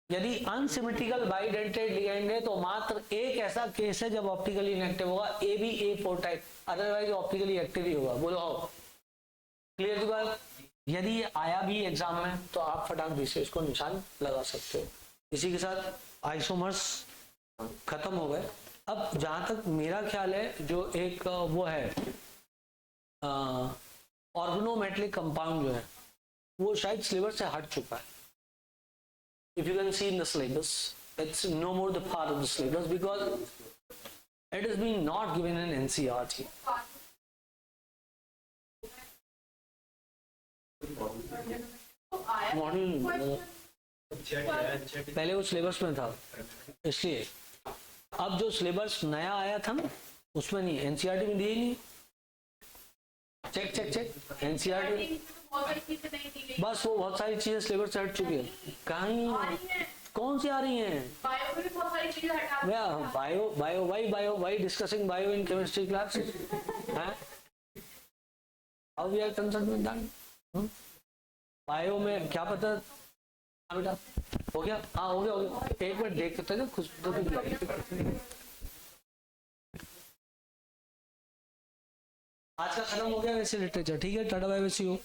यदि अनसिमेट्रिकल बाइडेंटेड लिगेंड है तो मात्र एक ऐसा केस है जब ऑप्टिकली इनएक्टिव होगा, AB4 type, otherwise optically active ही होगा। बोलो आओ, क्लियर की बात? यदि ये आया भी एग्जाम में तो आप फटाक से इसको निशान लगा सकते हो। इसी के साथ आइसोमर्स खत्म हो गए। अब जहां तक मेरा ख्याल है, जो एक वो है ऑर्गेनोमेट्रिक कंपाउंड जो है, वो शायद सिलेबस से हट चुका है। If you can see in the syllabus, it's no more the part of the syllabus because it is being not given in NCERT. तो आया मॉडल पहले वो सिलेबस में था, इसलिए अब जो सिलेबस नया आया था ना, उसमें नहीं, एनसीईआरटी में दिए नहीं। चेक एनसीईआरटी, बहुत सारी चीजें नहीं दी गई। बस वो बहुत सारी चीजें सिलेबस से हट चुकी है। कहीं कौन सी आ रही हैं? बायो में भी बहुत सारी चीजें हटा bio why discussing bio in chemistry class हैं? How we are concern with that? Bio में क्या पता? हाँ बेटा हो गया, हाँ हो गया एक मिनट देख सकते हैं खुशबू आज का खत्म हो गया वैसे लिटरेचर। ठीक है, टाटा बाय बाय सी यू।